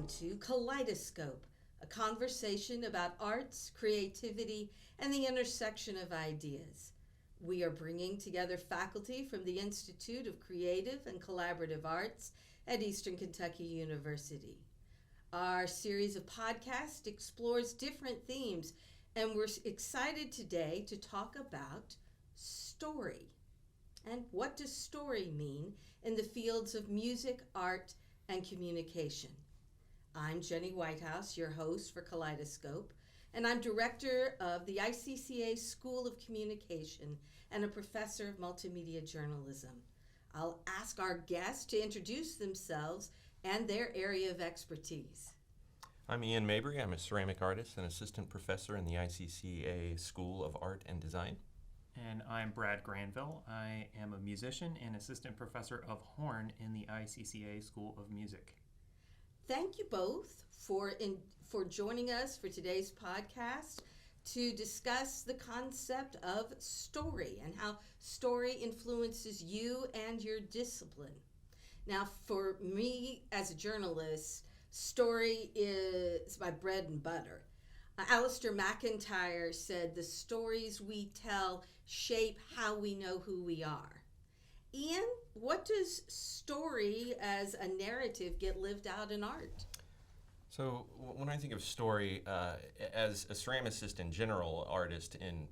Welcome to Kaleidoscope, a conversation about arts, creativity, and the intersection of ideas. We are bringing together faculty from the Institute of Creative and Collaborative Arts at Eastern Kentucky University. Our series of podcasts explores different themes, and we're excited today to talk about story. And what does story mean in the fields of music, art, and communication? I'm Ginny Whitehouse, your host for Kaleidoscope, and I'm director of the ICCA School of Communication and a professor of multimedia journalism. I'll ask our guests to introduce themselves and their area of expertise. I'm Ian Mabry. I'm a ceramic artist and assistant professor in the ICCA School of Art and Design. And I'm Brad Granville. I am a musician and assistant professor of horn in the ICCA School of Music. Thank you both for joining us for today's podcast to discuss the concept of story and how story influences you and your discipline. Now, for me as a journalist, story is my bread and butter. Alistair McIntyre said, "The stories we tell shape how we know who we are." Ian, what does story as a narrative get lived out in art? So when I think of story, as a ceramicist in general, an artist in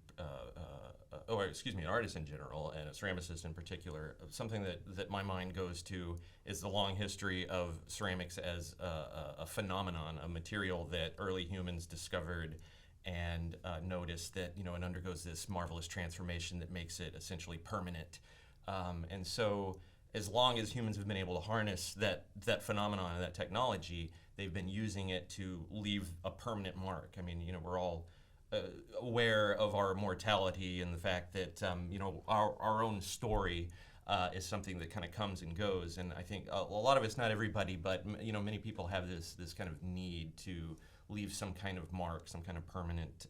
general, and a ceramicist in particular, something that my mind goes to is the long history of ceramics as a phenomenon, a material that early humans discovered and noticed that, it undergoes this marvelous transformation that makes it essentially permanent. And so as long as humans have been able to harness that phenomenon and that technology, they've been using it to leave a permanent mark. I mean, we're all aware of our mortality and the fact that, our own story is something that kind of comes and goes. And I think a lot of it's not everybody, but, many people have this kind of need to leave some kind of mark, some kind of permanent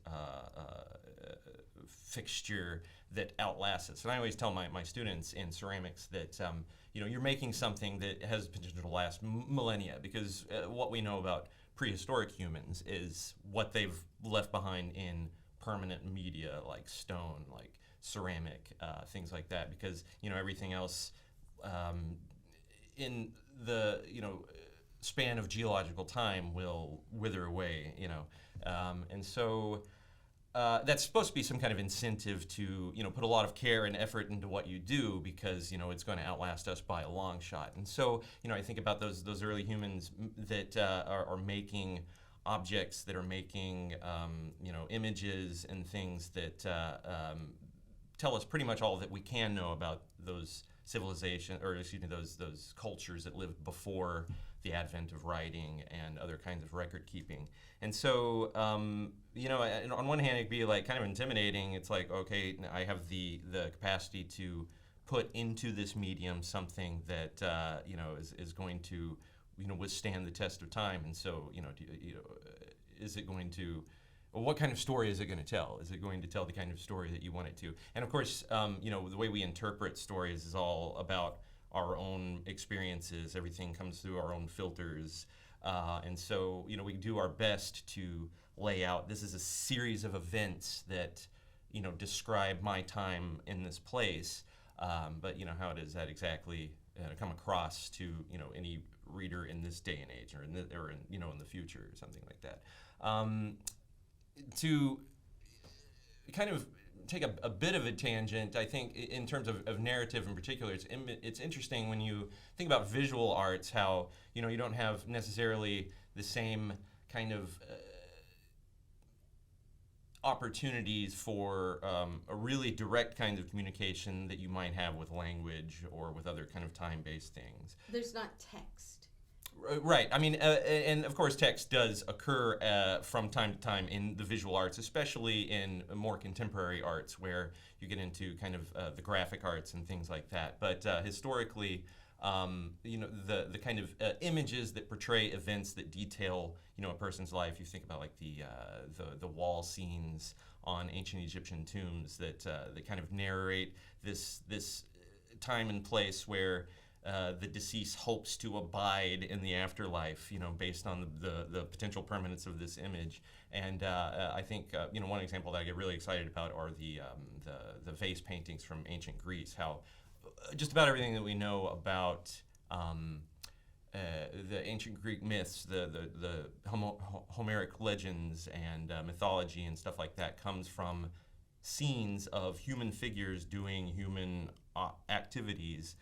fixture that outlasts us. And I always tell my students in ceramics that, you're making something that has potential to last millennia, because what we know about prehistoric humans is what they've left behind in permanent media like stone, like ceramic, things like that, because, everything else in the, span of geological time will wither away, and so that's supposed to be some kind of incentive to, put a lot of care and effort into what you do, because, it's going to outlast us by a long shot. And so, I think about those early humans that are making objects, that are making, images and things that tell us pretty much all that we can know about those those cultures that lived before the advent of writing and other kinds of record keeping. And so, on one hand, it'd be like kind of intimidating. It's like, okay, I have the capacity to put into this medium something that, is going to, withstand the test of time. And so, is it going to, what kind of story is it going to tell? Is it going to tell the kind of story that you want it to? And of course, the way we interpret stories is all about our own experiences. Everything comes through our own filters. And so, we do our best to lay out, this is a series of events that, describe my time in this place. But, how does that exactly come across to, any reader in this day and age, or in the future, or something like that? To kind of take a bit of a tangent, I think in terms of narrative in particular, it's interesting when you think about visual arts, how, you don't have necessarily the same kind of opportunities for a really direct kind of communication that you might have with language or with other kind of time-based things. There's not text. Right. I mean, and of course, text does occur from time to time in the visual arts, especially in more contemporary arts, where you get into kind of the graphic arts and things like that. But historically, the kind of images that portray events that detail, a person's life. You think about like the wall scenes on ancient Egyptian tombs that kind of narrate this time and place where the deceased hopes to abide in the afterlife, based on the potential permanence of this image. And I think one example that I get really excited about are the vase paintings from ancient Greece. How just about everything that we know about the ancient Greek myths, the Homeric legends and mythology and stuff like that comes from scenes of human figures doing human activities.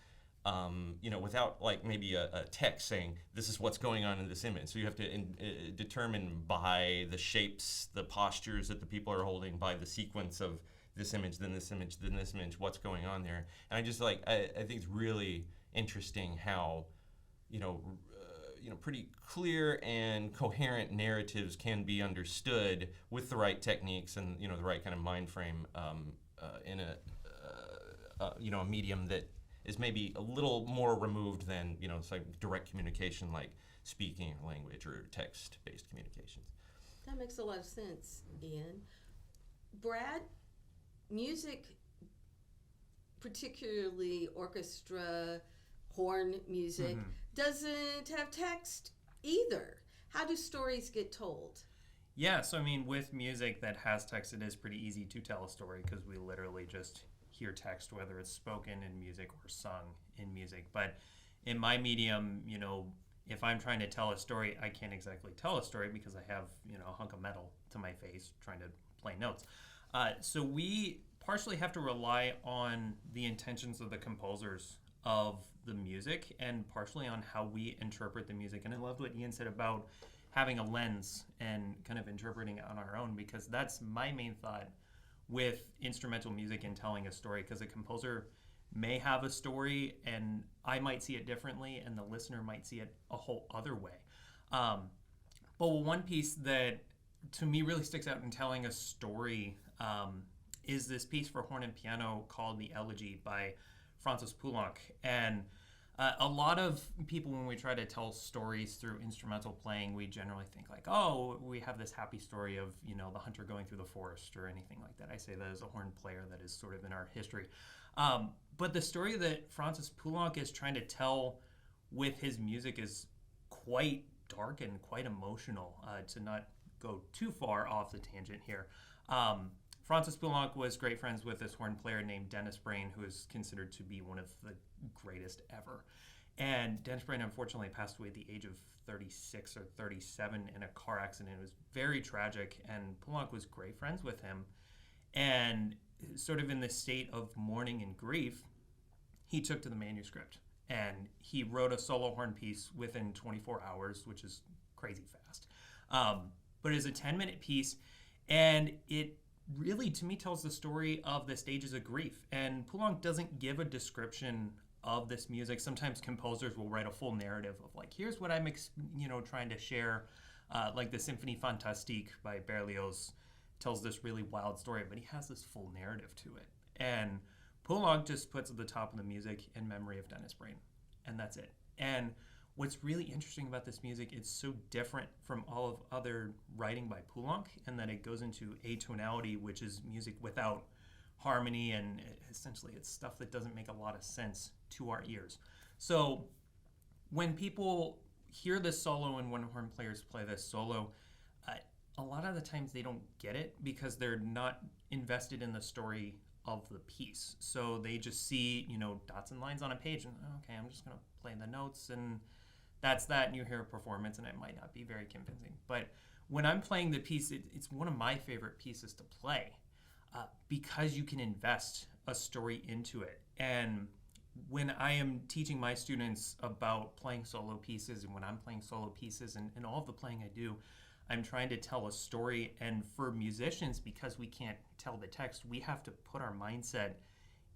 Without like maybe a text saying this is what's going on in this image. So you have to determine by the shapes, the postures that the people are holding, by the sequence of this image, then this image, then this image, what's going on there. And I just I think it's really interesting how, pretty clear and coherent narratives can be understood with the right techniques and, the right kind of mind frame in a medium that is maybe a little more removed than, it's like direct communication like speaking language or text-based communications. That makes a lot of sense, Ian. Brad, music, particularly orchestra, horn music, doesn't have text either. How do stories get told? Yeah, so with music that has text, it is pretty easy to tell a story because we literally just hear text, whether it's spoken in music or sung in music. But in my medium, if I'm trying to tell a story, I can't exactly tell a story because I have, a hunk of metal to my face trying to play notes. So we partially have to rely on the intentions of the composers of the music and partially on how we interpret the music. And I loved what Ian said about having a lens and kind of interpreting it on our own, because that's my main thought with instrumental music and telling a story, because a composer may have a story and I might see it differently and the listener might see it a whole other way. But one piece that to me really sticks out in telling a story is this piece for horn and piano called The Elegy by Francis Poulenc. And a lot of people, when we try to tell stories through instrumental playing, we generally think like, oh, we have this happy story of, the hunter going through the forest or anything like that. I say that as a horn player, that is sort of in our history. But the story that Francis Poulenc is trying to tell with his music is quite dark and quite emotional, to not go too far off the tangent here. Francis Poulenc was great friends with this horn player named Dennis Brain, who is considered to be one of the greatest ever. And Dennis Brain unfortunately passed away at the age of 36 or 37 in a car accident. It was very tragic, and Poulenc was great friends with him. And sort of in this state of mourning and grief, he took to the manuscript. And he wrote a solo horn piece within 24 hours, which is crazy fast. But it's a 10-minute piece, and it really, to me, tells the story of the stages of grief. And Poulenc doesn't give a description of this music. Sometimes composers will write a full narrative of like, here's what I'm trying to share. Like the Symphonie Fantastique by Berlioz tells this really wild story, but he has this full narrative to it. And Poulenc just puts at the top of the music in memory of Dennis Brain, and that's it. And what's really interesting about this music, it's so different from all of other writing by Poulenc, in that it goes into atonality, which is music without harmony, and essentially it's stuff that doesn't make a lot of sense to our ears. So when people hear this solo and when horn players play this solo, a lot of the times they don't get it because they're not invested in the story of the piece. So they just see, dots and lines on a page and, okay, I'm just going to play the notes and that's that, and you hear a performance and it might not be very convincing. But when I'm playing the piece, it's one of my favorite pieces to play because you can invest a story into it. And when I am teaching my students about playing solo pieces and when I'm playing solo pieces and all of the playing I do, I'm trying to tell a story. And for musicians, because we can't tell the text, we have to put our mindset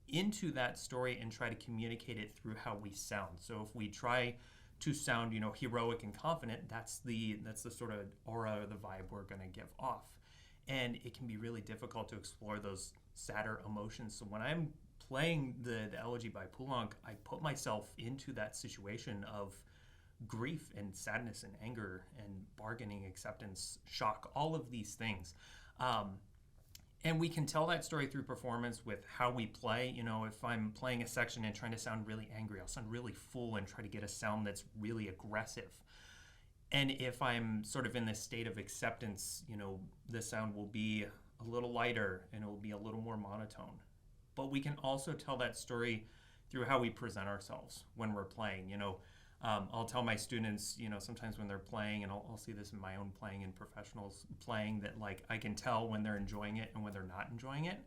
into that story and try to communicate it through how we sound. So if we try to sound, heroic and confident, that's the sort of aura or the vibe we're going to give off. And it can be really difficult to explore those sadder emotions. So when I'm playing the Elegy by Poulenc, I put myself into that situation of grief and sadness and anger and bargaining, acceptance, shock, all of these things. And we can tell that story through performance with how we play. You know, if I'm playing a section and trying to sound really angry, I'll sound really full and try to get a sound that's really aggressive. And if I'm sort of in this state of acceptance, you know, the sound will be a little lighter and it will be a little more monotone. But we can also tell that story through how we present ourselves when we're playing. You know, I'll tell my students, you know, sometimes when they're playing, and I'll see this in my own playing and professionals playing, that like I can tell when they're enjoying it and when they're not enjoying it.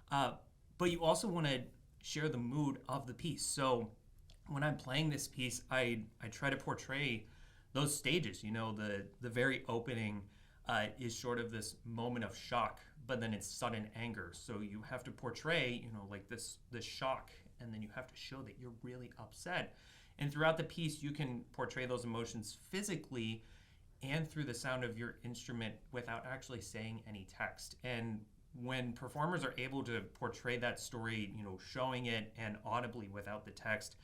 But you also want to share the mood of the piece. So when I'm playing this piece, I try to portray those stages. You know, the very opening is sort of this moment of shock, but then it's sudden anger. So you have to portray, you know, like this shock, and then you have to show that you're really upset. And throughout the piece, you can portray those emotions physically and through the sound of your instrument without actually saying any text. And when performers are able to portray that story, you know, showing it and audibly without the text,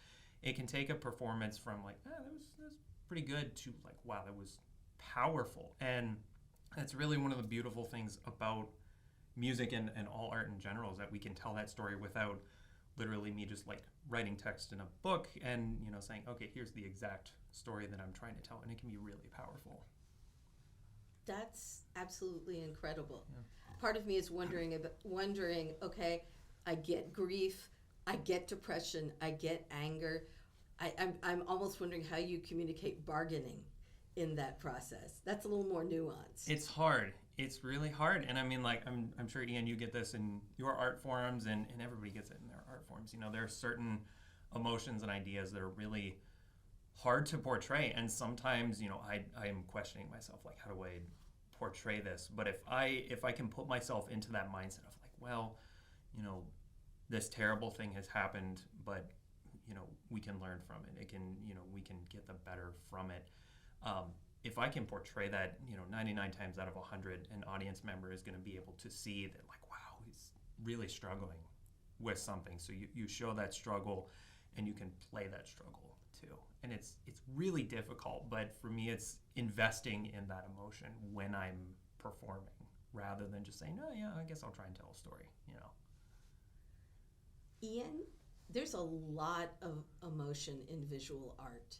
it can take a performance from like, that was pretty good, to like, wow, that was powerful. And that's really one of the beautiful things about music and all art in general, is that we can tell that story without literally me just like writing text in a book and, you know, saying, okay, here's the exact story that I'm trying to tell, and it can be really powerful. That's absolutely incredible. Yeah. Part of me is wondering, okay, I get grief, I get depression, I get anger. I'm almost wondering how you communicate bargaining in that process. That's a little more nuanced. It's hard. It's really hard. And I mean, like, I'm sure, Ian, you get this in your art forums, and everybody gets it in their art forums. You know, there are certain emotions and ideas that are really hard to portray. And sometimes, you know, I am questioning myself, like, how do I portray this? But if I can put myself into that mindset of like, well, you know, this terrible thing has happened, but, you know, we can learn from it. It can, you know, we can get the better from it. If I can portray that, you know, 99 times out of 100, an audience member is going to be able to see that, like, wow, he's really struggling with something. So you show that struggle, and you can play that struggle too. And it's really difficult, but for me, it's investing in that emotion when I'm performing, rather than just saying, oh yeah, I guess I'll try and tell a story, you know. Ian, there's a lot of emotion in visual art.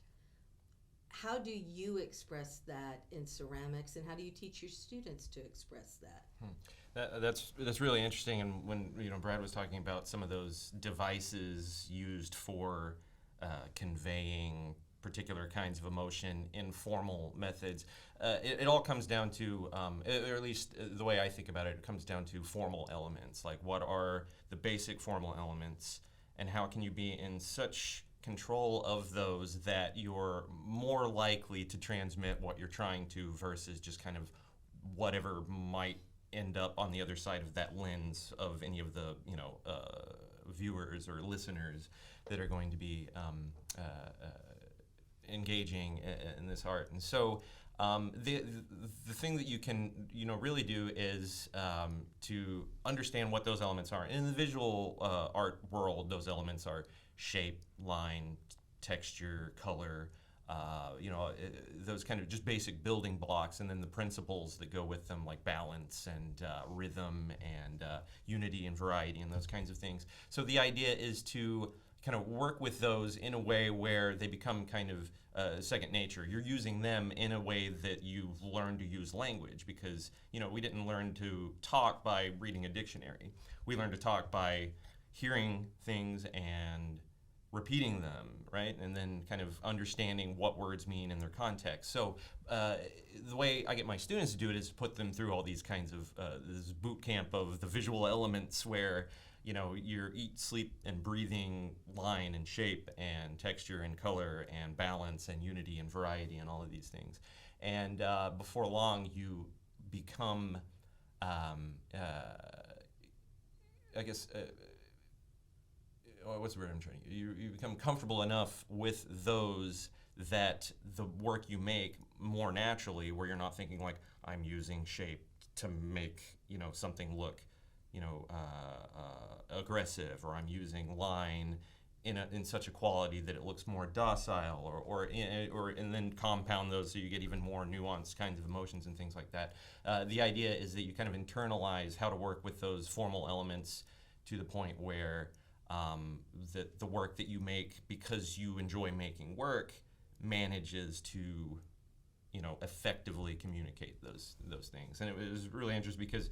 How do you express that in ceramics, and how do you teach your students to express that? That's really interesting. And when, you know, Brad was talking about some of those devices used for conveying particular kinds of emotion in formal methods, it all comes down to, or at least the way I think about it, it comes down to formal elements. Like, what are the basic formal elements, and how can you be in such control of those that you're more likely to transmit what you're trying to, versus just kind of whatever might end up on the other side of that lens of any of the, you know, viewers or listeners that are going to be engaging in this art. And so the thing that you can, you know, really do is to understand what those elements are. In the visual art world, those elements are shape, line, texture, color, you know, those kind of just basic building blocks, and then the principles that go with them, like balance and rhythm and unity and variety and those kinds of things. So the idea is to kind of work with those in a way where they become kind of second nature. You're using them in a way that you've learned to use language, because, you know, we didn't learn to talk by reading a dictionary. We learned to talk by hearing things and repeating them, right? And then kind of understanding what words mean in their context. So the way I get my students to do it is put them through all these kinds of this boot camp of the visual elements, where, you know, your eat, sleep, and breathing line and shape and texture and color and balance and unity and variety and all of these things. And before long, you become, I guess, what's the word I'm trying to use? You become comfortable enough with those that the work you make more naturally, where you're not thinking like, I'm using shape to make, you know, something look, you know, aggressive, or I'm using line in such a quality that it looks more docile, or and then compound those so you get even more nuanced kinds of emotions and things like that. The idea is that you kind of internalize how to work with those formal elements to the point where the work that you make, because you enjoy making work, manages to effectively communicate those things. And it was really interesting because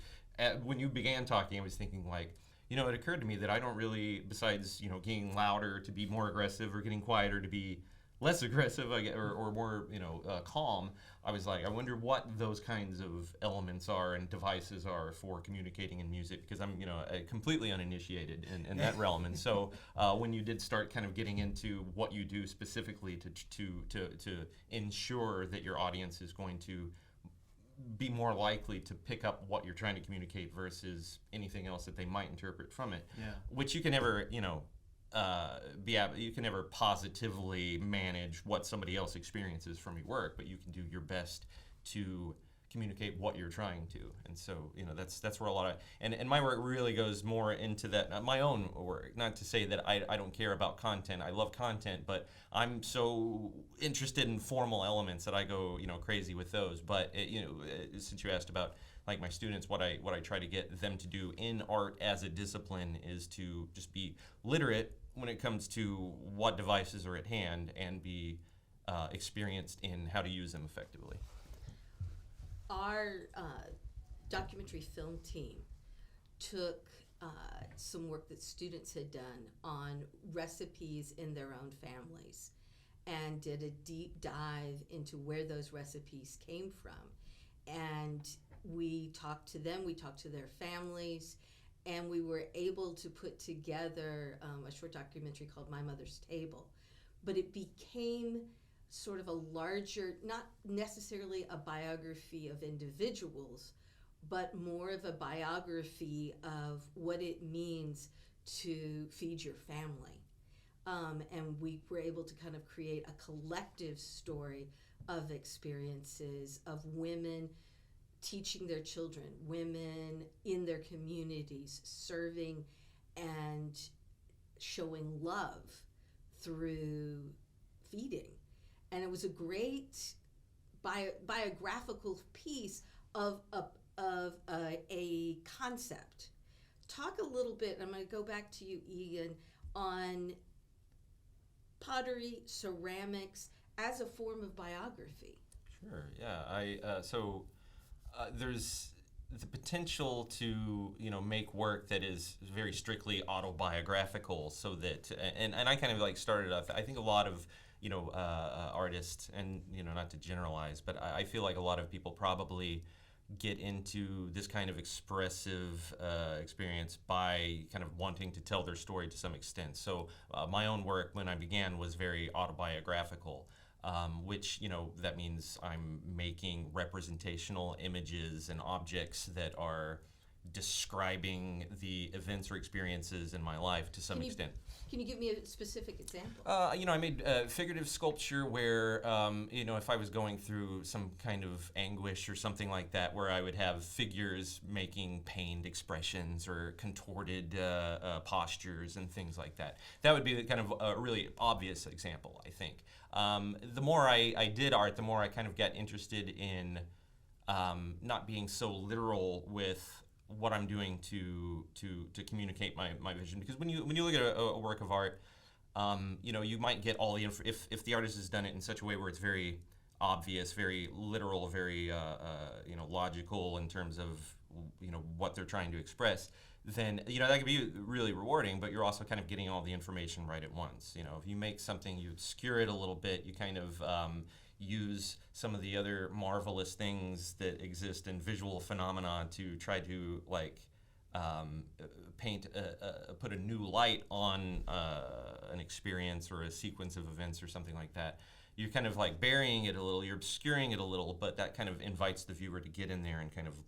when you began talking, I was thinking like, it occurred to me that I don't really, besides getting louder to be more aggressive or getting quieter to be less aggressive, or more calm. I was like, I wonder what those kinds of elements are and devices are for communicating in music, because I'm completely uninitiated in that realm. And so when you did start kind of getting into what you do specifically to ensure that your audience is going to be more likely to pick up what you're trying to communicate versus anything else that they might interpret from it, which you can never you can never positively manage what somebody else experiences from your work, but you can do your best to communicate what you're trying to. And so that's where a lot of and my work really goes more into that. My own work, not to say that I don't care about content. I love content, but I'm so interested in formal elements that I go crazy with those. But since you asked about like my students, what I try to get them to do in art as a discipline is to just be literate when it comes to what devices are at hand, and be experienced in how to use them effectively. Our documentary film team took some work that students had done on recipes in their own families and did a deep dive into where those recipes came from. And we talked to them, we talked to their families, and we were able to put together a short documentary called My Mother's Table. But it became sort of a larger, not necessarily a biography of individuals, but more of a biography of what it means to feed your family. And we were able to kind of create a collective story of experiences of women teaching their children, women in their communities serving and showing love through feeding. And it was a great biographical piece of a concept. Talk a little bit, I'm going to go back to you, Ian, on pottery, ceramics as a form of biography. Sure, yeah. There's the potential to make work that is very strictly autobiographical, so that and I kind of like started off. I think a lot of artists, and not to generalize, but I feel like a lot of people probably get into this kind of expressive experience by kind of wanting to tell their story to some extent. So my own work when I began was very autobiographical. Which, that means I'm making representational images and objects that are describing the events or experiences in my life to some extent. Can you give me a specific example? I made figurative sculpture where, if I was going through some kind of anguish or something like that, where I would have figures making pained expressions or contorted postures and things like that. That would be kind of a really obvious example, I think. The more I did art, the more I kind of got interested in not being so literal with what I'm doing to communicate my vision. Because when you look at a work of art, you might get all the if the artist has done it in such a way where it's very obvious, very literal, very logical in terms of what they're trying to express, then that can be really rewarding, but you're also kind of getting all the information right at once. If you make something, you obscure it a little bit, you kind of use some of the other marvelous things that exist in visual phenomena to try to put a new light on an experience or a sequence of events or something like that. You're kind of like burying it a little, you're obscuring it a little, but that kind of invites the viewer to get in there and kind of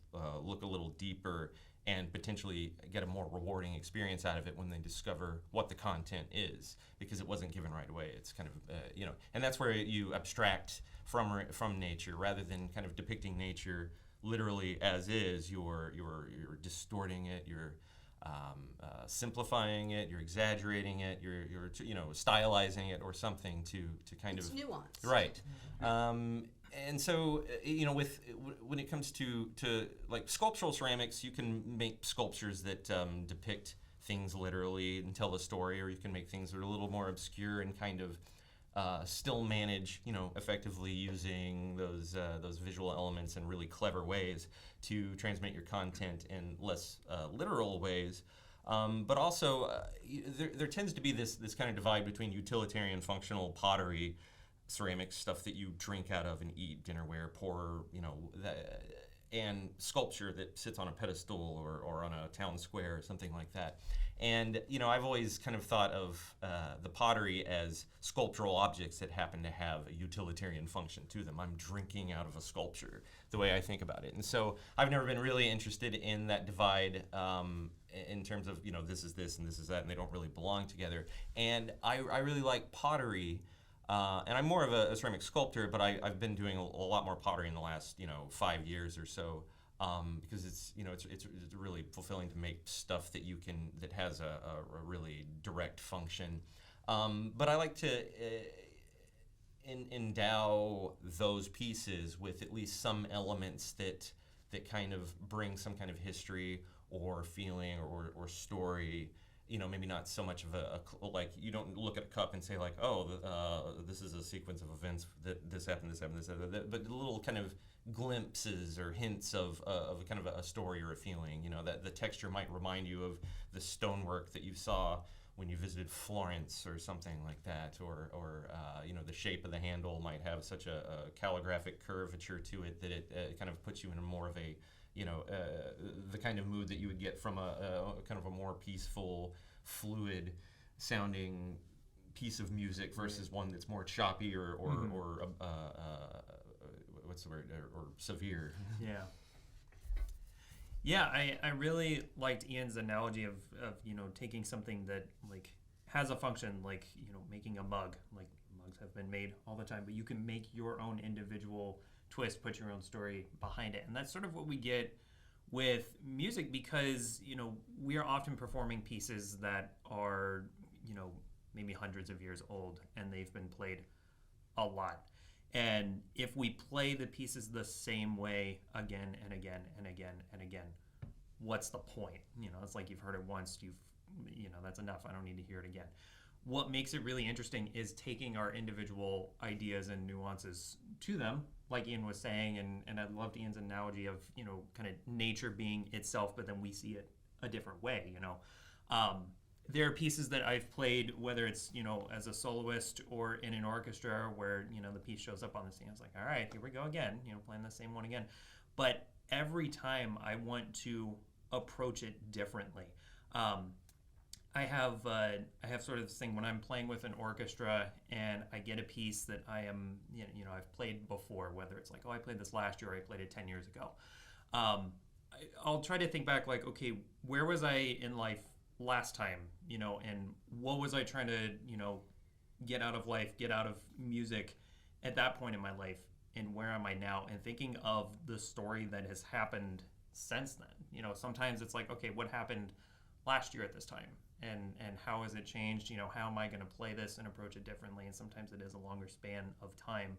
look a little deeper and potentially get a more rewarding experience out of it when they discover what the content is, because it wasn't given right away. It's kind of, and that's where you abstract from nature rather than kind of depicting nature literally as is. You're distorting it. You're simplifying it, you're exaggerating it, you're stylizing it or something to kind It's of nuance. right. And so when it comes to like sculptural ceramics, you can make sculptures that depict things literally and tell a story, or you can make things that are a little more obscure and kind of still manage, effectively using those visual elements in really clever ways to transmit your content in less literal ways. But also, there tends to be this kind of divide between utilitarian functional pottery, ceramics, stuff that you drink out of and eat, dinnerware, pour, and sculpture that sits on a pedestal or on a town square or something like that. And, I've always kind of thought of the pottery as sculptural objects that happen to have a utilitarian function to them. I'm drinking out of a sculpture, the way I think about it. And so I've never been really interested in that divide in terms of, this is this and this is that, and they don't really belong together. And I really like pottery. And I'm more of a ceramic sculptor, but I've been doing a lot more pottery in the last 5 years or so, because it's really fulfilling to make stuff that has a really direct function. But I like to endow those pieces with at least some elements that kind of bring some kind of history or feeling or story. Maybe not so much of like, you don't look at a cup and say like, this is a sequence of events that this happened, but little kind of glimpses or hints of kind of a story or a feeling, that the texture might remind you of the stonework that you saw when you visited Florence or something like that, or the shape of the handle might have such a calligraphic curvature to it that it kind of puts you in more of a the kind of mood that you would get from a kind of a more peaceful, fluid sounding piece of music versus one that's more choppy or what's the word, or severe. Yeah, I really liked Ian's analogy of taking something that like has a function, like making a mug. Like mugs have been made all the time, but you can make your own individual twist, put your own story behind it. And that's sort of what we get with music, because we are often performing pieces that are maybe hundreds of years old and they've been played a lot. And if we play the pieces the same way again and again and again and again, what's the point? It's like you've heard it once, that's enough, I don't need to hear it again. What makes it really interesting is taking our individual ideas and nuances to them, like Ian was saying, and I loved Ian's analogy of, kind of nature being itself, but then we see it a different way, There are pieces that I've played, whether it's, as a soloist or in an orchestra, where, the piece shows up on the scene. It's like, all right, here we go again, playing the same one again. But every time I want to approach it differently. I have sort of this thing when I'm playing with an orchestra and I get a piece that I am, I've played before, whether it's like, I played this last year or I played it 10 years ago. I'll try to think back like, okay, where was I in life last time, and what was I trying to, get out of life, get out of music at that point in my life, and where am I now? And thinking of the story that has happened since then. Sometimes it's like, okay, what happened last year at this time? And how has it changed? How am I going to play this and approach it differently? And sometimes it is a longer span of time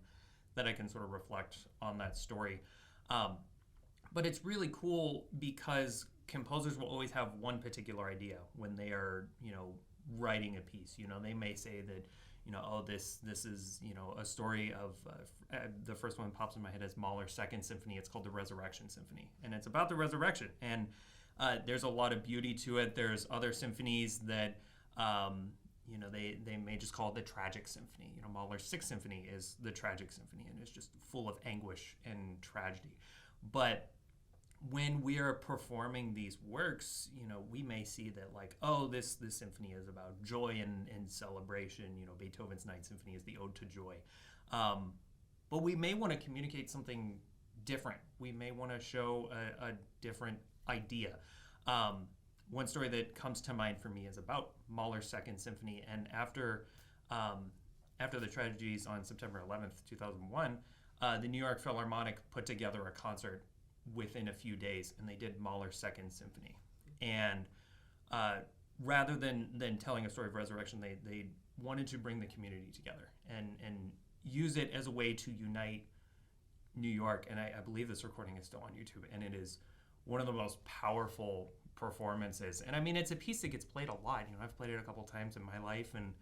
that I can sort of reflect on that story. But it's really cool because composers will always have one particular idea when they are, writing a piece. They may say that, this is, a story of, the first one that pops in my head is Mahler's Second Symphony. It's called the Resurrection Symphony. And it's about the resurrection. And there's a lot of beauty to it. There's other symphonies that, they may just call it the Tragic Symphony. Mahler's Sixth Symphony is the Tragic Symphony, and it's just full of anguish and tragedy. But when we are performing these works, we may see that like, this symphony is about joy and celebration. Beethoven's Ninth Symphony is the Ode to Joy. But we may want to communicate something different. We may want to show a different idea. One story that comes to mind for me is about Mahler's Second Symphony. And after the tragedies on September 11th, 2001, the New York Philharmonic put together a concert within a few days, and they did Mahler's Second Symphony. And rather than telling a story of resurrection, they wanted to bring the community together and use it as a way to unite New York. And I believe this recording is still on YouTube, and it is one of the most powerful performances. And I mean, it's a piece that gets played a lot. You know, I've played it a couple times in my life, and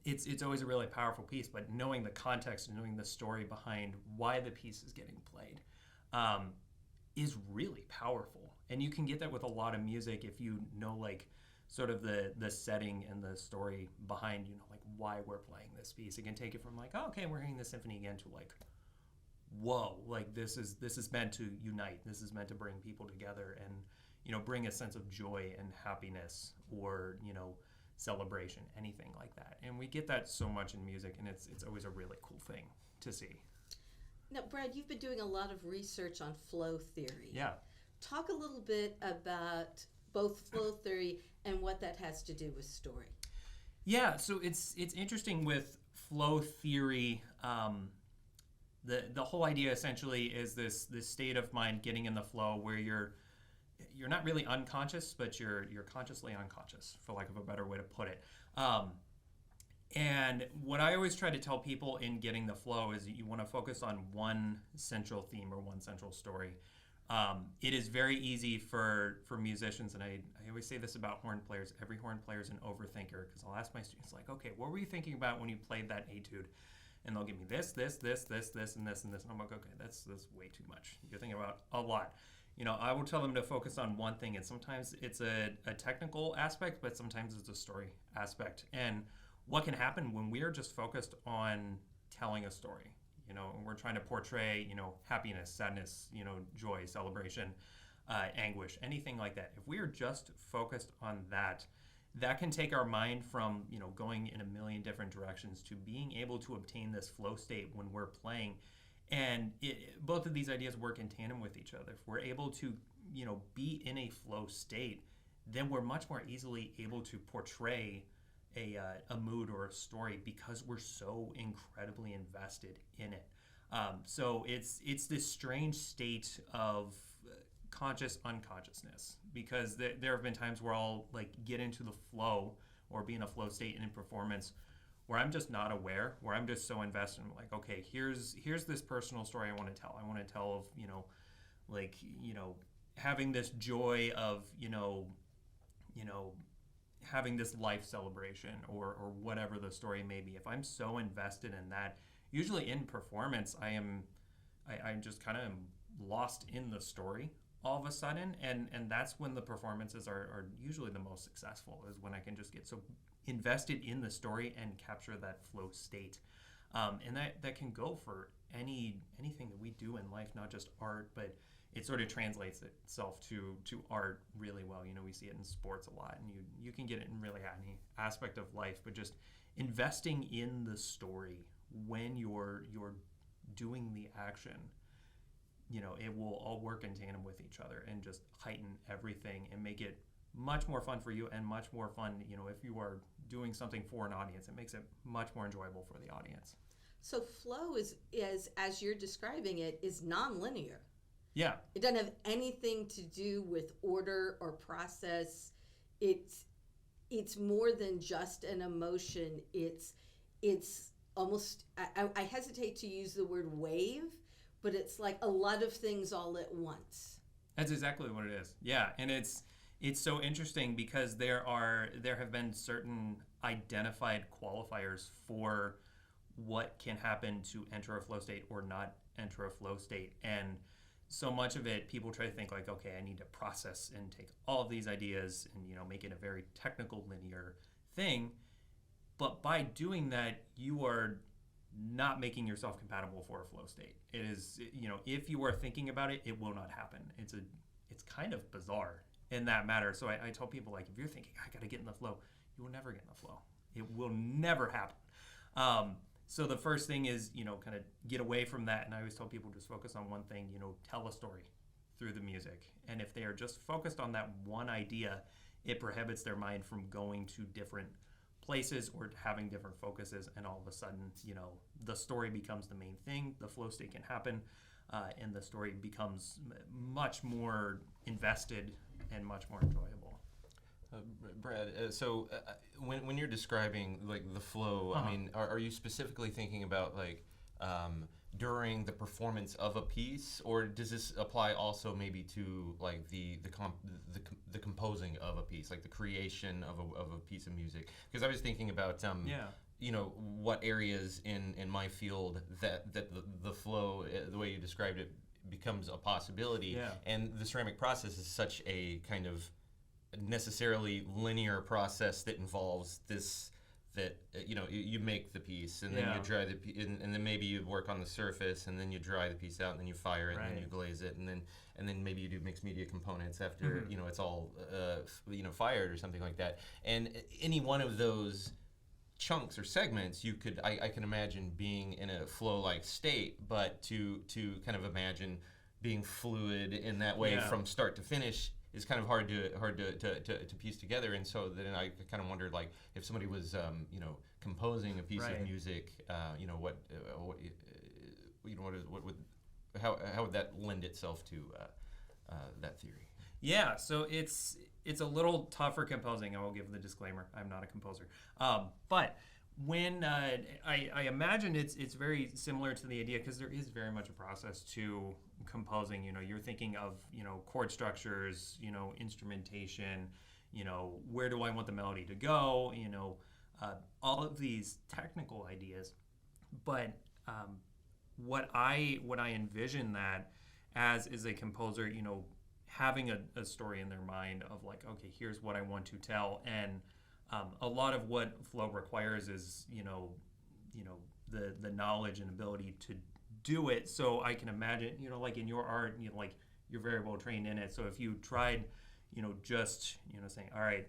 it's always a really powerful piece. But knowing the context and knowing the story behind why the piece is getting played is really powerful. And you can get that with a lot of music if you know, like, sort of the setting and the story behind, you know, like why we're playing this piece. It can take it from like, oh, okay, we're hearing the symphony again, to like, whoa, like this is meant to unite. This is meant to bring people together and, you know, bring a sense of joy and happiness, or, you know, celebration, anything like that. And we get that so much in music, and it's always a really cool thing to see. Now, Brad, you've been doing a lot of research on flow theory. Yeah. Talk a little bit about both flow theory and what that has to do with story. Yeah, so it's interesting with flow theory. The whole idea essentially is this state of mind, getting in the flow, where you're not really unconscious, but you're consciously unconscious, for lack of a better way to put it. And what I always try to tell people in getting the flow is that you want to focus on one central theme or one central story. It is very easy for musicians, and I always say this about horn players. Every horn player is an overthinker, because I'll ask my students, like, okay, what were you thinking about when you played that etude? And they'll give me this, and this, and this. And I'm like, okay, that's way too much. You're thinking about a lot. You know, I will tell them to focus on one thing, and sometimes it's a technical aspect, but sometimes it's a story aspect. And what can happen when we are just focused on telling a story, you know, and we're trying to portray, you know, happiness, sadness, you know, joy, celebration, anguish, anything like that. If we are just focused on that, that can take our mind from, you know, going in a million different directions to being able to obtain this flow state when we're playing. And both of these ideas work in tandem with each other. If we're able to, you know, be in a flow state, then we're much more easily able to portray a mood or a story, because we're so incredibly invested in it. So it's this strange state of conscious unconsciousness, because there have been times where I'll like get into the flow or be in a flow state in performance where I'm just not aware, where I'm just so invested. I'm like, okay, here's this personal story I want to tell. I want to tell of, you know, like, you know, having this joy of, you know, having this life celebration, or whatever the story may be. If I'm so invested in that, usually in performance, I'm just kind of lost in the story all of a sudden, and that's when the performances are usually the most successful, is when I can just get so invested in the story and capture that flow state. And that can go for anything that we do in life, not just art, but it sort of translates itself to art really well. You know, we see it in sports a lot, and you can get it in really any aspect of life, but just investing in the story when you're doing the action, you know, it will all work in tandem with each other and just heighten everything and make it much more fun for you, and much more fun, you know, if you are doing something for an audience, it makes it much more enjoyable for the audience. So flow is as you're describing it, is non-linear. Yeah. It doesn't have anything to do with order or process. It's more than just an emotion. It's almost, I hesitate to use the word wave, but it's like a lot of things all at once. That's exactly what it is. Yeah, and it's so interesting, because there have been certain identified qualifiers for what can happen to enter a flow state or not enter a flow state. And so much of it, people try to think like, okay, I need to process and take all of these ideas and, you know, make it a very technical, linear thing. But by doing that, you are not making yourself compatible for a flow state. It is, you know, if you are thinking about it, it will not happen. It's kind of bizarre in that matter. So I tell people, like, if you're thinking, I got to get in the flow, you will never get in the flow. It will never happen. So the first thing is, you know, kind of get away from that. And I always tell people, just focus on one thing, you know, tell a story through the music. And if they are just focused on that one idea, it prohibits their mind from going to different places or having different focuses. And all of a sudden, you know, the story becomes the main thing, the flow state can happen, and the story becomes much more invested and much more enjoyable. Brad, so when you're describing like the flow, I mean, are you specifically thinking about like during the performance of a piece, or does this apply also maybe to like the composing of a piece, like the creation of a piece of music? Because I was thinking about you know, what areas in my field that the flow, the way you described it, becomes a possibility, and the ceramic process is such a kind of necessarily linear process that involves this, that you know, you make the piece and then you dry the and then maybe you work on the surface and then you dry the piece out and then you fire it and then you glaze it and then maybe you do mixed media components after you know, it's all you know, fired or something like that. And any one of those chunks or segments, you could I can imagine being in a flow-like state, but to kind of imagine being fluid in that way from start to finish is kind of hard to piece together. And so then I kind of wondered, like, if somebody was you know, composing a piece of music, you know, how would that lend itself to that theory? Yeah, so it's a little tougher composing. I will give the disclaimer: I'm not a composer. But when I imagine it's very similar to the idea, because there is very much a process to composing. You know, you're thinking of, you know, chord structures, you know, instrumentation, you know, where do I want the melody to go, you know, all of these technical ideas. But what I envision that as is a composer, you know, having a story in their mind of like, okay, here's what I want to tell. And a lot of what flow requires is, you know, the knowledge and ability to do it. So I can imagine, you know, like in your art, you know, like you're very well trained in it. So if you tried, you know, just, you know, saying, all right,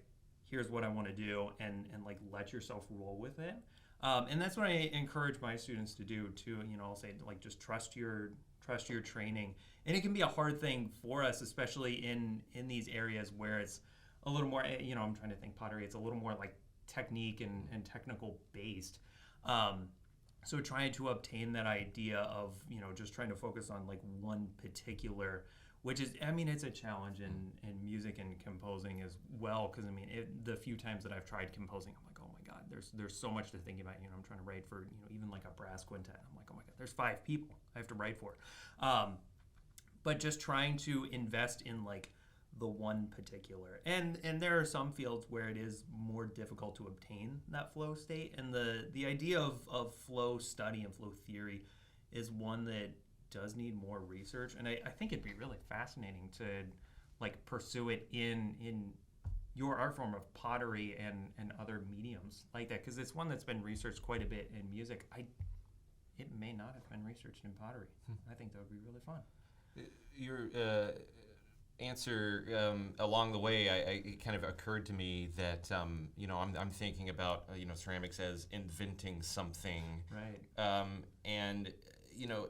here's what I want to do, and like let yourself roll with it. And that's what I encourage my students to do too. You know, I'll say, like, just trust your training. And it can be a hard thing for us, especially in these areas where it's a little more, you know, I'm trying to think pottery, it's a little more like technique and technical based. So trying to obtain that idea of, you know, just trying to focus on like one particular, which is, I mean, it's a challenge in music and composing as well. Because I mean, the few times that I've tried composing, I'm like, oh my God, there's so much to think about. You know, I'm trying to write for, you know, even like a brass quintet. I'm like, oh my God, there's 5 people I have to write for. But just trying to invest in like the one particular, and there are some fields where it is more difficult to obtain that flow state, and the idea of flow study and flow theory is one that does need more research, and I think it'd be really fascinating to like pursue it in your art form of pottery and other mediums like that, because it's one that's been researched quite a bit in music. It may not have been researched in pottery. I think that would be really fun. Your answer along the way, it kind of occurred to me that you know, I'm thinking about you know, ceramics as inventing something, right? And you know,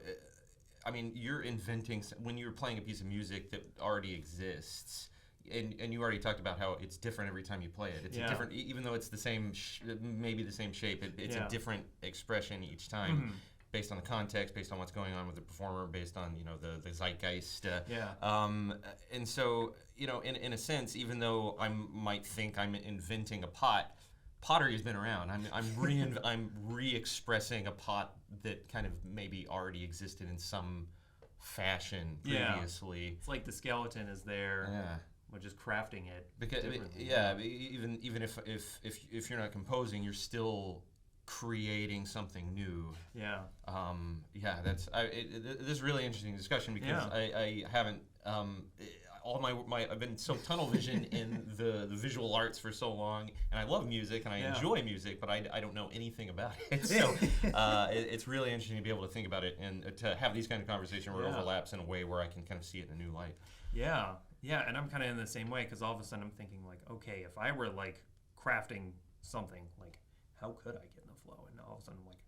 I mean, you're inventing when you're playing a piece of music that already exists. And you already talked about how it's different every time you play it. It's a different, even though it's the same, maybe the same shape. It's a different expression each time, based on the context, based on what's going on with the performer, based on, you know, the zeitgeist. And so, you know, in a sense, even though I might think I'm inventing a pot, pottery has been around. I'm re-expressing a pot that kind of maybe already existed in some fashion previously. It's like the skeleton is there. We're just crafting it. Because even if you're not composing, you're still creating something new. That's this is a really interesting discussion, because I haven't I've been so tunnel vision in the visual arts for so long, and I love music and I enjoy music, but I don't know anything about it. So it's really interesting to be able to think about it and to have these kind of conversations where it overlaps in a way where I can kind of see it in a new light. Yeah, and I'm kind of in the same way, because all of a sudden I'm thinking like, okay, if I were like crafting something, like how could I get in the flow? And all of a sudden I'm like,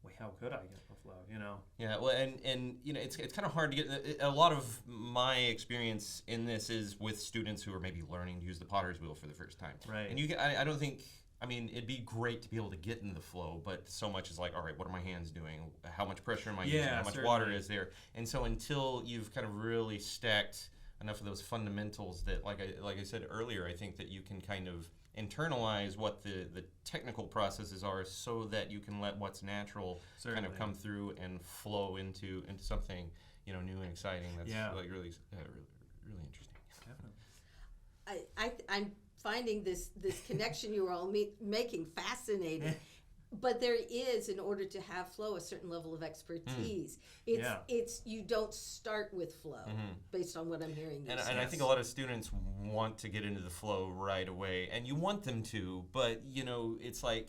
wait, how could I get in the flow? You know? Yeah, well, and you know, it's kind of hard to get. A lot of my experience in this is with students who are maybe learning to use the potter's wheel for the first time. Right. And I don't think. I mean, it'd be great to be able to get in the flow, but so much is like, all right, what are my hands doing? How much pressure am I using? How much water is there? And so until you've kind of really stacked enough of those fundamentals that, like I said earlier, I think that you can kind of internalize what the technical processes are, so that you can let what's natural kind of come through and flow into something, you know, new and exciting. That's like really interesting. Definitely. I'm finding this connection you were all making fascinating. But there is, in order to have flow, a certain level of expertise. It's you don't start with flow, based on what I'm hearing you say. And I think a lot of students want to get into the flow right away, and you want them to, but you know, it's like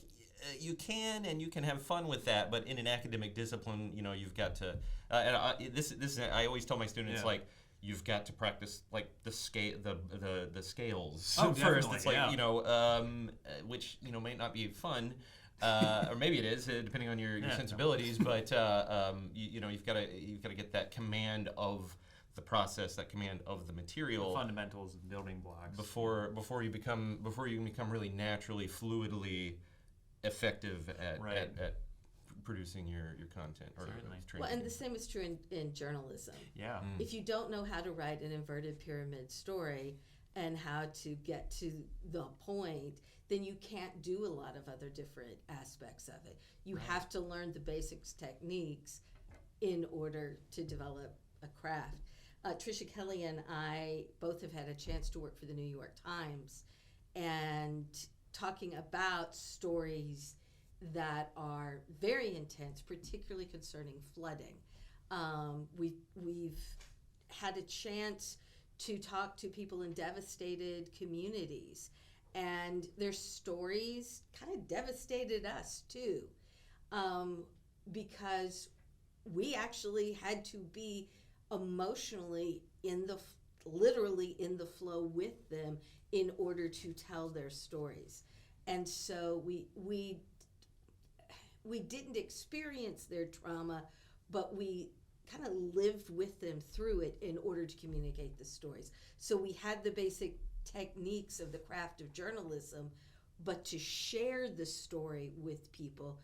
you can have fun with that, but in an academic discipline, you know, you've got to. I always tell my students, like, you've got to practice like the scales first. It's like, you know, which, you know, may not be fun. Or maybe it is, depending on your sensibilities. But you know, you've got to get that command of the process, that command of the material, the fundamentals, building blocks, before you become really naturally, fluidly effective at producing your content. Well, and the same is true in journalism. Yeah. If you don't know how to write an inverted pyramid story and how to get to the point, then you can't do a lot of other different aspects of it. You have to learn the basics techniques in order to develop a craft. Trisha Kelly and I both have had a chance to work for the New York Times, and talking about stories that are very intense, particularly concerning flooding. We've had a chance to talk to people in devastated communities, and their stories kind of devastated us too, because we actually had to be emotionally literally in the flow with them in order to tell their stories. And so we didn't experience their trauma, but we kind of lived with them through it in order to communicate the stories. So we had the basic techniques of the craft of journalism, but to share the story with people,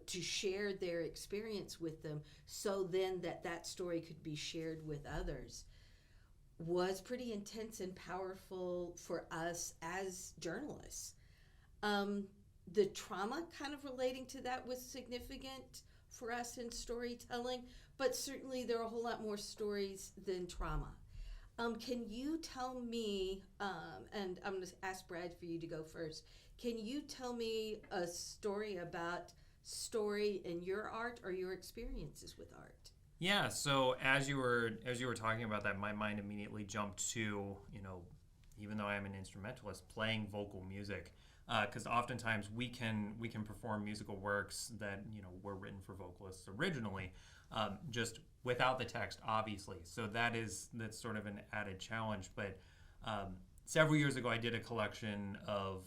to share their experience with them, so then that story could be shared with others, was pretty intense and powerful for us as journalists. The trauma kind of relating to that was significant for us in storytelling, but certainly there are a whole lot more stories than trauma. Can you tell me, and I'm going to ask Brad for you to go first, can you tell me a story about story in your art or your experiences with art? Yeah, so as you were talking about that, my mind immediately jumped to, you know, even though I'm an instrumentalist, playing vocal music, because oftentimes we can perform musical works that, you know, were written for vocalists originally, just without the text, obviously. So that's sort of an added challenge. But several years ago, I did a collection of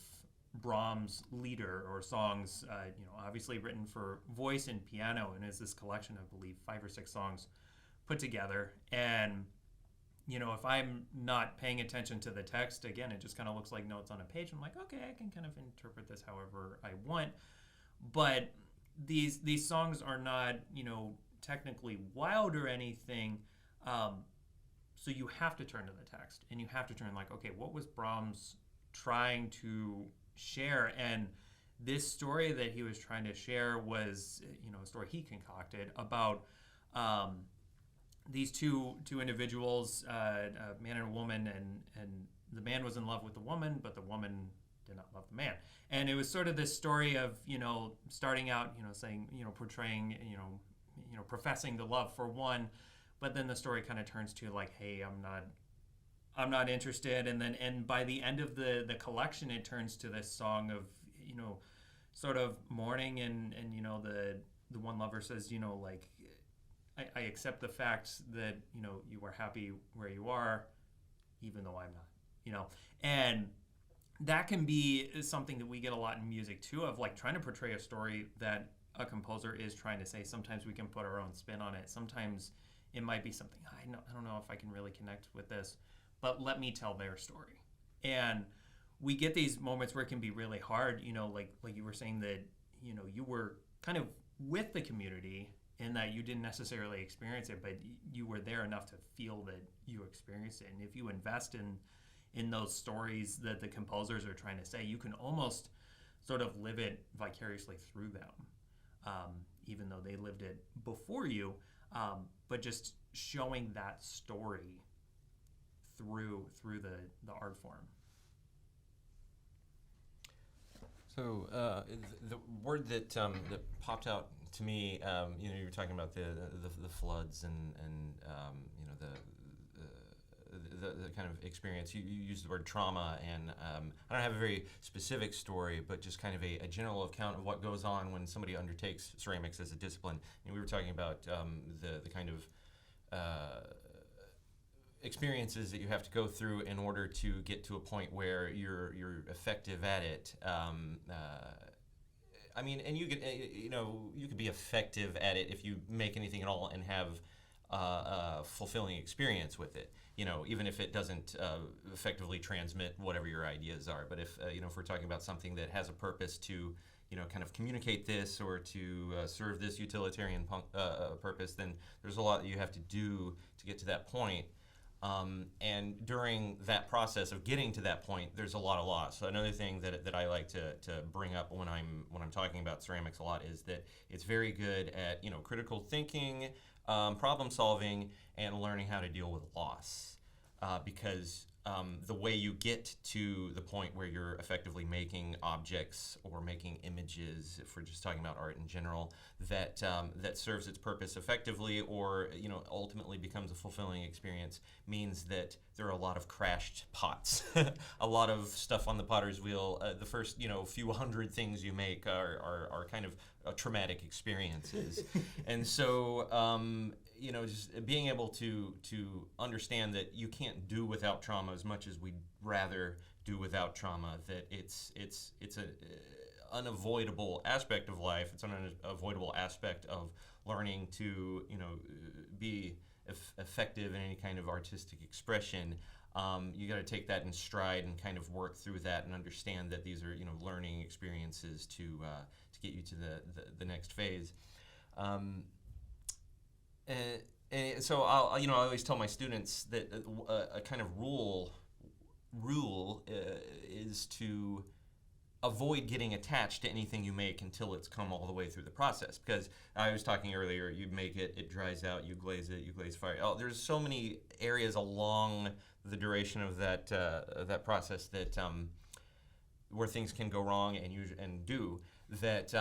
Brahms' lieder or songs, you know, obviously written for voice and piano, and it's this collection of, I believe, 5 or 6 songs put together. And, you know, if I'm not paying attention to the text, again, it just kind of looks like notes on a page. I'm like, okay, I can kind of interpret this however I want. But these songs are not, you know, technically wild or anything. So you have to turn to the text, and you have to turn like, okay, what was Brahms trying to share? And this story that he was trying to share was, you know, a story he concocted about these two individuals, a man and a woman, and the man was in love with the woman, but the woman did not love the man. And it was sort of this story of, you know, starting out, you know, saying, you know, portraying, you know, professing the love for one, but then the story kind of turns to like, hey, I'm not interested, and by the end of the collection, it turns to this song of, you know, sort of mourning, and you know, the one lover says, you know, like, I accept the fact that, you know, you are happy where you are, even though I'm not, you know. And that can be something that we get a lot in music too, of like trying to portray a story that a composer is trying to say. Sometimes we can put our own spin on it. Sometimes it might be something, I don't know if I can really connect with this, but let me tell their story. And we get these moments where it can be really hard, you know, like you were saying that, you know, you were kind of with the community in that you didn't necessarily experience it, but you were there enough to feel that you experienced it. And if you invest in those stories that the composers are trying to say, you can almost sort of live it vicariously through them, even though they lived it before you. But just showing that story through the art form. So the word that that popped out to me, you know, you were talking about the floods and you know the kind of experience. You used the word trauma, and I don't have a very specific story, but just kind of a general account of what goes on when somebody undertakes ceramics as a discipline. And we were talking about the kind of experiences that you have to go through in order to get to a point where you're effective at it. I mean, and you could you could be effective at it if you make anything at all and have a fulfilling experience with it. You know, even if it doesn't effectively transmit whatever your ideas are. But if if we're talking about something that has a purpose to kind of communicate this or to serve this utilitarian purpose, then there's a lot that you have to do to get to that point. And during that process of getting to that point, there's a lot of loss. So another thing that I like to bring up when I'm talking about ceramics a lot is that it's very good at critical thinking, problem solving, and learning how to deal with loss. Because the way you get to the point where you're effectively making objects or making images, if we're just talking about art in general, that serves its purpose effectively, or ultimately becomes a fulfilling experience, means that there are a lot of crashed pots, a lot of stuff on the potter's wheel. The first few hundred things you make are kind of traumatic experiences, and so just being able to understand that you can't do without trauma as much as we'd rather do without trauma. That it's an unavoidable aspect of life. It's an unavoidable aspect of learning to be effective in any kind of artistic expression. You got to take that in stride and kind of work through that and understand that these are learning experiences to get you to the next phase. And so I always tell my students that a kind of rule is to avoid getting attached to anything you make until it's come all the way through the process. Because I was talking earlier, you make it, it dries out, you glaze it, you glaze fire. Oh, there's so many areas along the duration of that process that where things can go wrong and do that.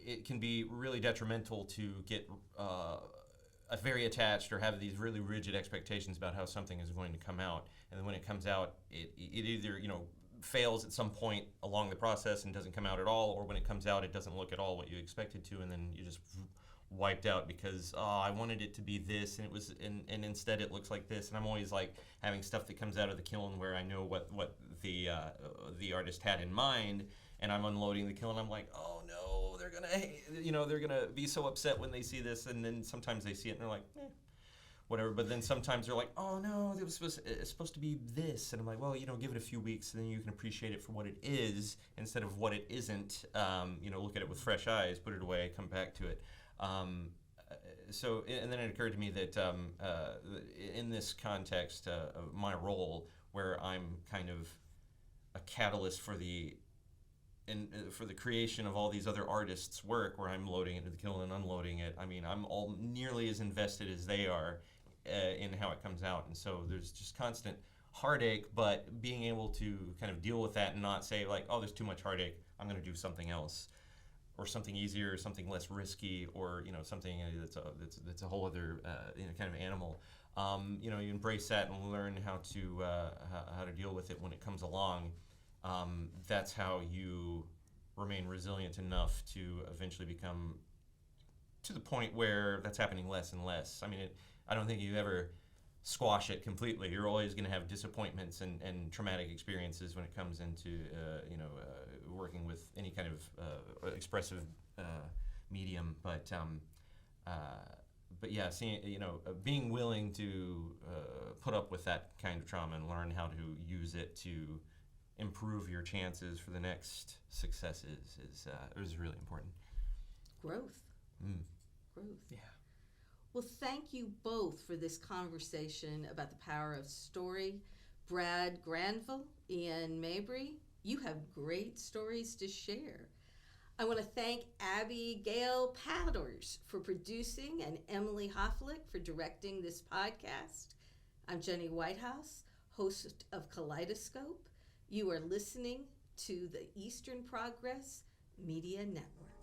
It can be really detrimental to get very attached or have these really rigid expectations about how something is going to come out, and then when it comes out, it either fails at some point along the process and doesn't come out at all, or when it comes out, it doesn't look at all what you expected to, and then you just wiped out because I wanted it to be this, and it was, and instead it looks like this. And I'm always like having stuff that comes out of the kiln where I know what the artist had in mind, and I'm unloading the kiln. I'm like, oh no, they're gonna be so upset when they see this, and then sometimes they see it and they're like, whatever. But then sometimes they're like, oh no, it's supposed to be this, and I'm like, well, give it a few weeks, and then you can appreciate it for what it is instead of what it isn't. Look at it with fresh eyes, put it away, come back to it. So, and then it occurred to me that in this context of my role, where I'm kind of a catalyst for the creation of all these other artists' work, where I'm loading it into the kiln and unloading it. I mean, I'm all nearly as invested as they are in how it comes out, and so there's just constant heartache. But being able to kind of deal with that and not say like, oh, there's too much heartache, I'm going to do something else, or something easier, or something less risky, or something that's a whole other kind of animal. You embrace that and learn how to deal with it when it comes along. That's how you remain resilient enough to eventually become to the point where that's happening less and less. I mean, I don't think you ever squash it completely. You're always going to have disappointments and traumatic experiences when it comes into working with any kind of expressive medium. But yeah, seeing being willing to put up with that kind of trauma and learn how to use it to improve your chances for the next successes is really important. Growth. Growth. Yeah. Well, thank you both for this conversation about the power of story. Brad Granville, Ian Mabry, you have great stories to share. I want to thank Abigail Patters for producing and Emily Hofelich for directing this podcast. I'm Ginny Whitehouse, host of Kaleidoscope. You are listening to the Eastern Progress Media Network.